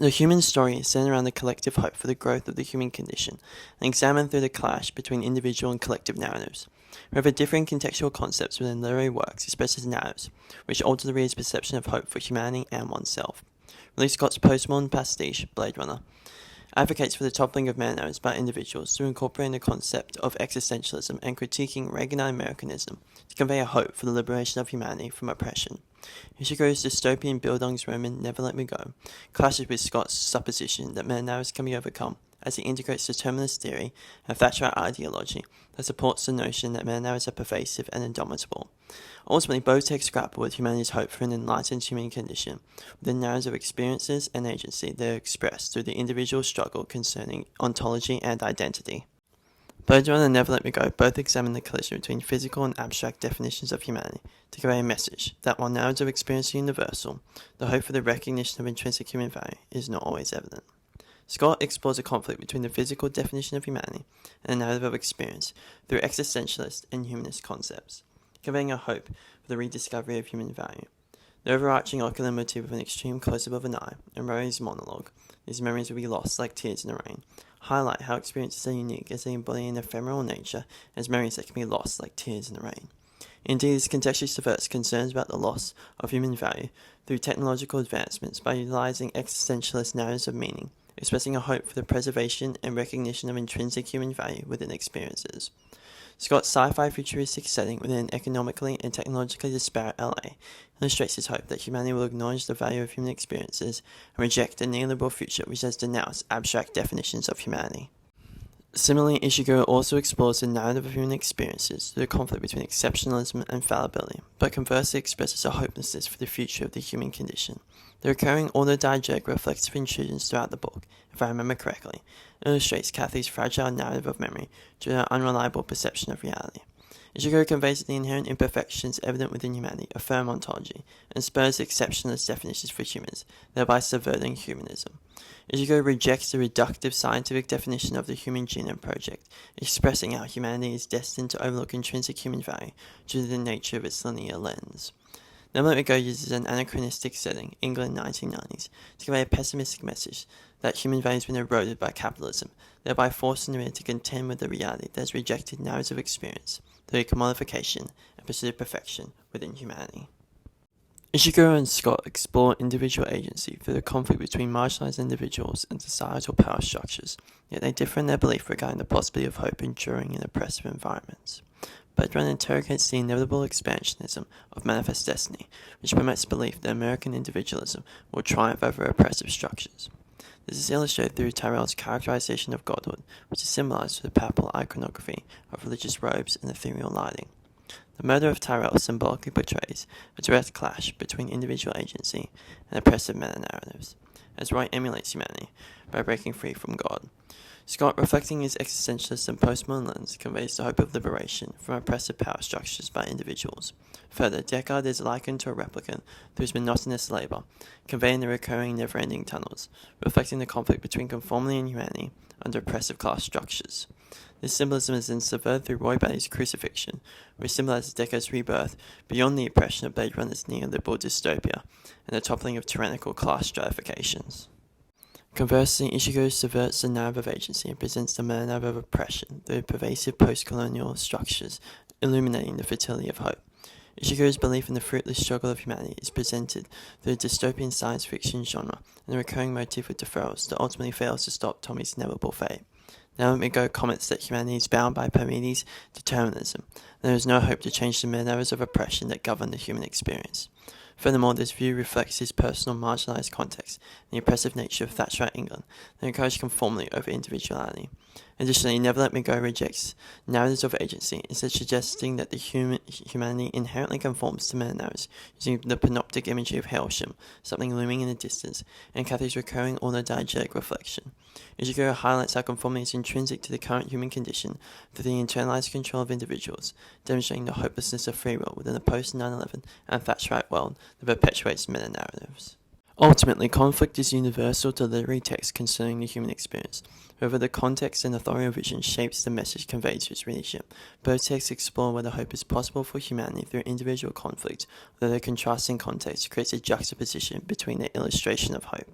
The human story is centered around the collective hope for the growth of the human condition and examined through the clash between individual and collective narratives. We have differing contextual concepts within literary works expressed as narratives, which alter the reader's perception of hope for humanity and oneself. Ridley Scott's postmodern pastiche, Blade Runner, advocates for the toppling of meta-narratives by individuals through incorporating the concept of existentialism and critiquing Reaganite Americanism to convey a hope for the liberation of humanity from oppression. Ishiguro's dystopian Bildungsroman Never Let Me Go clashes with Scott's supposition that meta-narratives can be overcome, as he integrates determinist theory and Thatcherite ideology that supports the notion that meta-narratives are pervasive and indomitable. Ultimately, both texts grapple with humanity's hope for an enlightened human condition, with the narratives of experiences and agency that are expressed through the individual struggle concerning ontology and identity. Blade Runner and Never Let Me Go both examine the collision between physical and abstract definitions of humanity to convey a message that while narratives of experience are universal, the hope for the recognition of intrinsic human value is not always evident. Scott explores a conflict between the physical definition of humanity and the narrative of experience through existentialist and humanist concepts, conveying a hope for the rediscovery of human value. The overarching ocular motif of an extreme close-up of an eye and Rosie's monologue, "These memories will be lost like tears in the rain," highlight how experiences are unique as they embody an ephemeral nature as memories that can be lost like tears in the rain. Indeed, this contextually subverts concerns about the loss of human value through technological advancements by utilizing existentialist narratives of meaning, expressing a hope for the preservation and recognition of intrinsic human value within experiences. Scott's sci-fi futuristic setting within an economically and technologically disparate LA illustrates his hope that humanity will acknowledge the value of human experiences and reject a neoliberal future which has denounced abstract definitions of humanity. Similarly, Ishiguro also explores the narrative of human experiences through the conflict between exceptionalism and fallibility, but conversely expresses a hopelessness for the future of the human condition. The recurring autodidactic reflexive intrusions throughout the book, if I remember correctly, illustrates Kathy's fragile narrative of memory due to her unreliable perception of reality. Ishiguro conveys that the inherent imperfections evident within humanity affirm ontology and spurs exceptionalist definitions for humans, thereby subverting humanism. Ishiguro rejects the reductive scientific definition of the Human Genome Project, expressing how humanity is destined to overlook intrinsic human value due to the nature of its linear lens. Never Let Me Go uses an anachronistic setting, England 1990s, to convey a pessimistic message that human value has been eroded by capitalism, thereby forcing the reader to contend with the reality that has rejected narratives of experience, through commodification and pursuit of perfection within humanity. Ishiguro and Scott explore individual agency through the conflict between marginalized individuals and societal power structures, yet they differ in their belief regarding the possibility of hope enduring in oppressive environments. Blade Runner interrogates the inevitable expansionism of manifest destiny, which promotes belief that American individualism will triumph over oppressive structures. This is illustrated through Tyrell's characterization of godhood, which is symbolized through the papal iconography of religious robes and ethereal lighting. The murder of Tyrell symbolically portrays a direct clash between individual agency and oppressive meta-narratives, as Roy emulates humanity by breaking free from God. Scott, reflecting his existentialist and postmodern lens, conveys the hope of liberation from oppressive power structures by individuals. Further, Deckard is likened to a replicant through his monotonous labor, conveying the recurring never-ending tunnels, reflecting the conflict between conformity and humanity under oppressive class structures. This symbolism is then subverted through Roy Batty's crucifixion, which symbolizes Deckard's rebirth beyond the oppression of Blade Runner's neoliberal dystopia and the toppling of tyrannical class stratifications. Conversely, Ishiguro subverts the narrative of agency and presents the narrative of oppression through pervasive post-colonial structures, illuminating the fertility of hope. Ishiguro's belief in the fruitless struggle of humanity is presented through the dystopian science fiction genre and the recurring motif of deferrals that ultimately fails to stop Tommy's inevitable fate. Now Let Me Go comments that humanity is bound by Parmenides' determinism, and there is no hope to change the narratives of oppression that govern the human experience. Furthermore, this view reflects his personal marginalized context and the oppressive nature of Thatcherite England that encouraged conformity over individuality. Additionally, Never Let Me Go rejects narratives of agency, instead suggesting that the humanity inherently conforms to meta-narratives, using the panoptic imagery of Hailsham, something looming in the distance, and Kathy's recurring autodidactic reflection. Ishiguro highlights how conformity is intrinsic to the current human condition through the internalized control of individuals, demonstrating the hopelessness of free will within a post-9/11 and Thatcherite world that perpetuates meta-narratives. Ultimately, conflict is universal to literary texts concerning the human experience. However, the context and authorial vision shapes the message conveyed to its readership. Both texts explore whether hope is possible for humanity through individual conflict, although their contrasting context creates a juxtaposition between their illustration of hope.